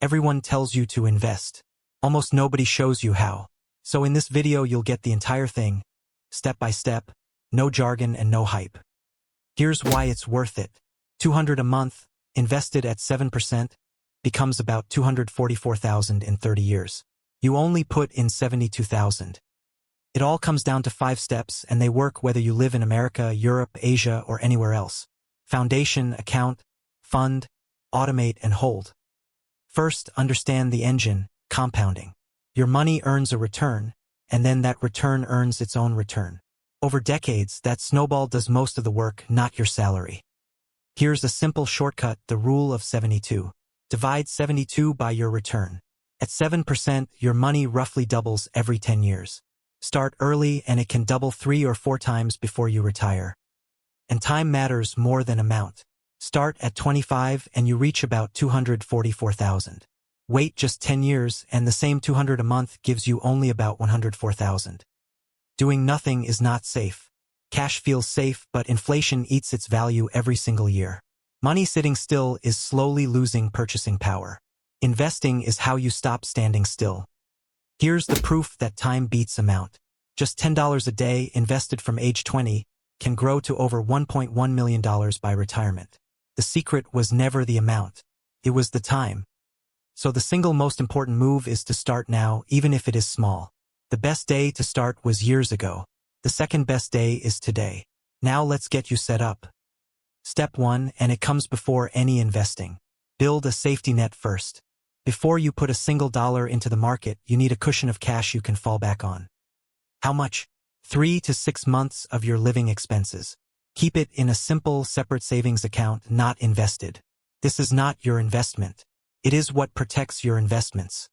Everyone tells you to invest. Almost nobody shows you how. So in this video you'll get the entire thing, step by step, no jargon and no hype. Here's why it's worth it. $200 a month, invested at 7%, becomes about $244,000 in 30 years. You only put in $72,000. It all comes down to 5 steps, and they work whether you live in America, Europe, Asia, or anywhere else. Foundation, account, fund, automate, and hold. First, understand the engine, compounding. Your money earns a return, and then that return earns its own return. Over decades, that snowball does most of the work, not your salary. Here's a simple shortcut, the rule of 72. Divide 72 by your return. At 7%, your money roughly doubles every 10 years. Start early and it can double 3 or 4 times before you retire. And time matters more than amount. Start at 25 and you reach about $244,000. Wait just 10 years and the same $200 a month gives you only about $104,000. Doing nothing is not safe. Cash feels safe, but inflation eats its value every single year. Money sitting still is slowly losing purchasing power. Investing is how you stop standing still. Here's the proof that time beats amount. Just $10 a day invested from age 20 can grow to over $1.1 million by retirement. The secret was never the amount. It was the time. So the single most important move is to start now, even if it is small. The best day to start was years ago. The second best day is today. Now let's get you set up. Step 1, and it comes before any investing. Build a safety net first. Before you put a single dollar into the market, you need a cushion of cash you can fall back on. How much? 3 to 6 months of your living expenses. Keep it in a simple, separate savings account, not invested. This is not your investment. It is what protects your investments.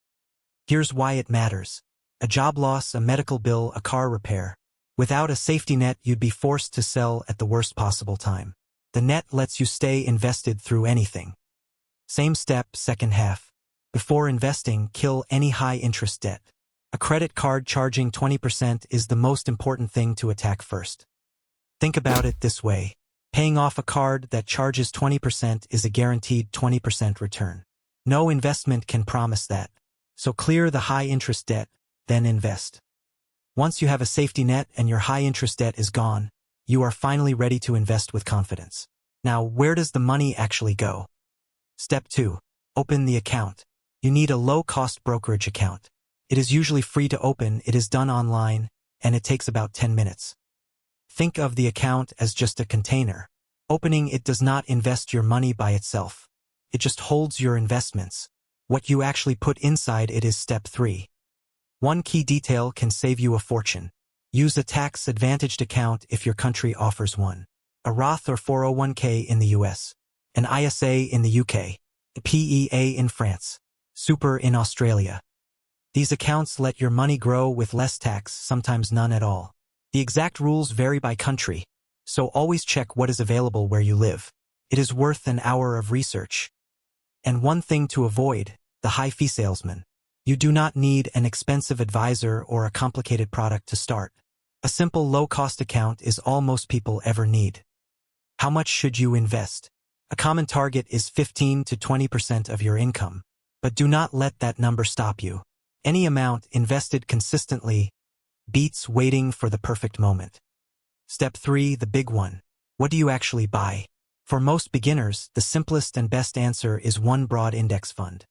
Here's why it matters. A job loss, a medical bill, a car repair. Without a safety net, you'd be forced to sell at the worst possible time. The net lets you stay invested through anything. Same step, second half. Before investing, kill any high-interest debt. A credit card charging 20% is the most important thing to attack first. Think about it this way. Paying off a card that charges 20% is a guaranteed 20% return. No investment can promise that. So clear the high-interest debt, then invest. Once you have a safety net and your high-interest debt is gone, you are finally ready to invest with confidence. Now, where does the money actually go? Step 2. Open the account. You need a low-cost brokerage account. It is usually free to open, it is done online, and it takes about 10 minutes. Think of the account as just a container. Opening it does not invest your money by itself. It just holds your investments. What you actually put inside it is step 3. One key detail can save you a fortune. Use a tax-advantaged account if your country offers one. A Roth or 401k in the US. An ISA in the UK. A PEA in France. Super in Australia. These accounts let your money grow with less tax, sometimes none at all. The exact rules vary by country, so always check what is available where you live. It is worth an hour of research. And one thing to avoid, the high-fee salesman. You do not need an expensive advisor or a complicated product to start. A simple low-cost account is all most people ever need. How much should you invest? A common target is 15 to 20% of your income. But do not let that number stop you. Any amount invested consistently beats waiting for the perfect moment. Step 3, the big one. What do you actually buy? For most beginners, the simplest and best answer is one broad index fund.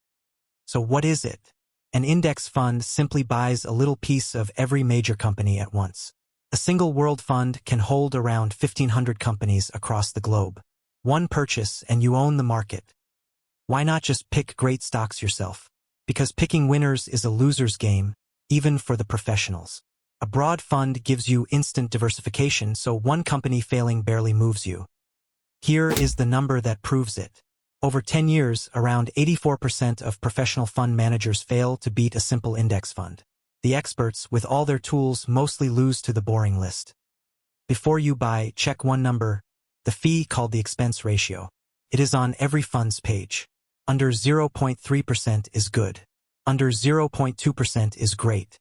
So what is it? An index fund simply buys a little piece of every major company at once. A single world fund can hold around 1,500 companies across the globe. One purchase and you own the market. Why not just pick great stocks yourself? Because picking winners is a loser's game, even for the professionals. A broad fund gives you instant diversification, so one company failing barely moves you. Here is the number that proves it. Over 10 years, around 84% of professional fund managers fail to beat a simple index fund. The experts, with all their tools, mostly lose to the boring list. Before you buy, check one number, the fee called the expense ratio. It is on every fund's page. Under 0.3% is good. Under 0.2% is great.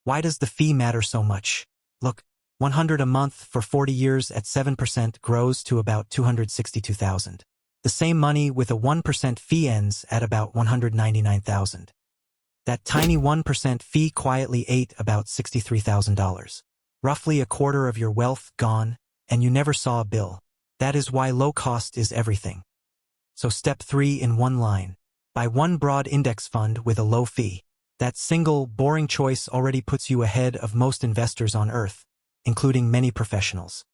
Why does the fee matter so much? Look, $100 a month for 40 years at 7% grows to about $262,000. The same money with a 1% fee ends at about $199,000. That tiny 1% fee quietly ate about $63,000. Roughly a quarter of your wealth gone, and you never saw a bill. That is why low cost is everything. So step 3 in one line. Buy one broad index fund with a low fee. That single, boring choice already puts you ahead of most investors on earth, including many professionals.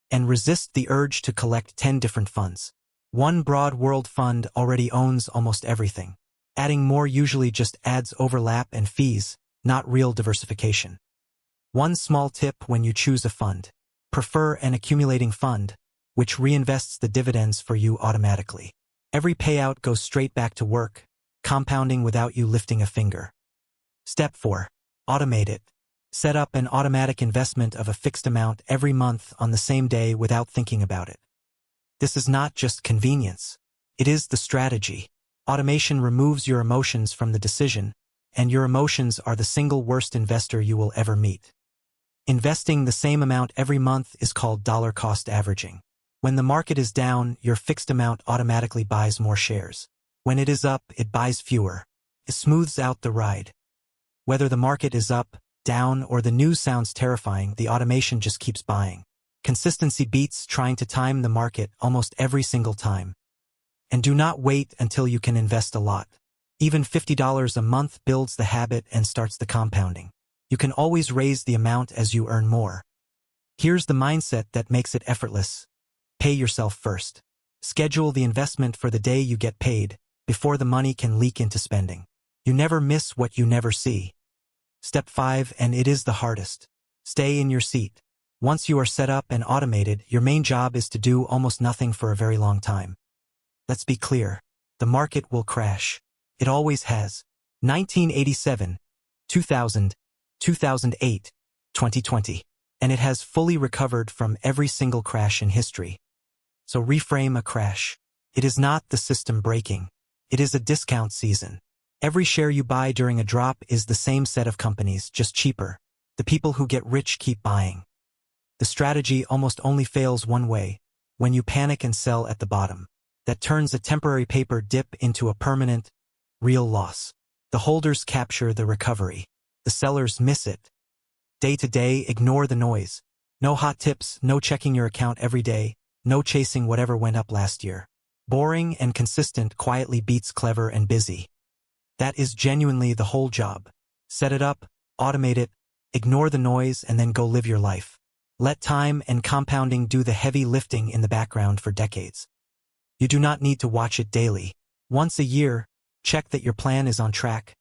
And resist the urge to collect 10 different funds. One broad world fund already owns almost everything. Adding more usually just adds overlap and fees, not real diversification. One small tip when you choose a fund. Prefer an accumulating fund, which reinvests the dividends for you automatically. Every payout goes straight back to work, compounding without you lifting a finger. Step 4. Automate it. Set up an automatic investment of a fixed amount every month on the same day without thinking about it. This is not just convenience. It is the strategy. Automation removes your emotions from the decision, and your emotions are the single worst investor you will ever meet. Investing the same amount every month is called dollar cost averaging. When the market is down, your fixed amount automatically buys more shares. When it is up, it buys fewer. It smooths out the ride. Whether the market is up, down, or the news sounds terrifying, the automation just keeps buying. Consistency beats trying to time the market almost every single time. And do not wait until you can invest a lot. Even $50 a month builds the habit and starts the compounding. You can always raise the amount as you earn more. Here's the mindset that makes it effortless. Pay yourself first. Schedule the investment for the day you get paid, before the money can leak into spending. You never miss what you never see. Step 5, and it is the hardest. Stay in your seat. Once you are set up and automated, your main job is to do almost nothing for a very long time. Let's be clear. The market will crash. It always has. 1987, 2000, 2008, 2020. And it has fully recovered from every single crash in history. So reframe a crash. It is not the system breaking. It is a discount season. Every share you buy during a drop is the same set of companies, just cheaper. The people who get rich keep buying. The strategy almost only fails one way, when you panic and sell at the bottom. That turns a temporary paper dip into a permanent, real loss. The holders capture the recovery. The sellers miss it. Day to day, ignore the noise. No hot tips, no checking your account every day, no chasing whatever went up last year. Boring and consistent quietly beats clever and busy. That is genuinely the whole job. Set it up, automate it, ignore the noise, and then go live your life. Let time and compounding do the heavy lifting in the background for decades. You do not need to watch it daily. Once a year, check that your plan is on track,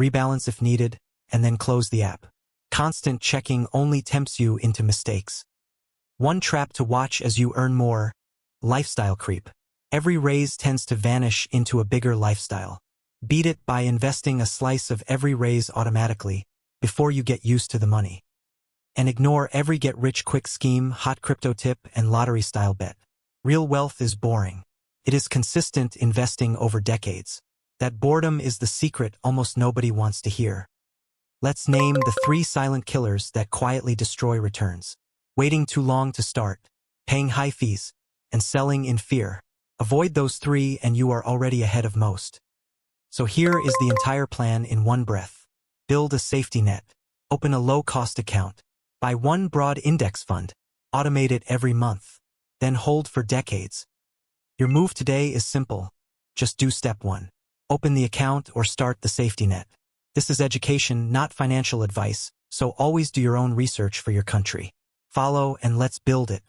rebalance if needed, and then close the app. Constant checking only tempts you into mistakes. One trap to watch as you earn more: lifestyle creep. Every raise tends to vanish into a bigger lifestyle. Beat it by investing a slice of every raise automatically, before you get used to the money. And ignore every get-rich-quick scheme, hot crypto tip, and lottery-style bet. Real wealth is boring. It is consistent investing over decades. That boredom is the secret almost nobody wants to hear. Let's name the 3 silent killers that quietly destroy returns. Waiting too long to start, paying high fees, and selling in fear. Avoid those 3 and you are already ahead of most. So here is the entire plan in one breath. Build a safety net. Open a low-cost account. Buy one broad index fund. Automate it every month. Then hold for decades. Your move today is simple. Just do step 1. Open the account or start the safety net. This is education, not financial advice, so always do your own research for your country. Follow and let's build it.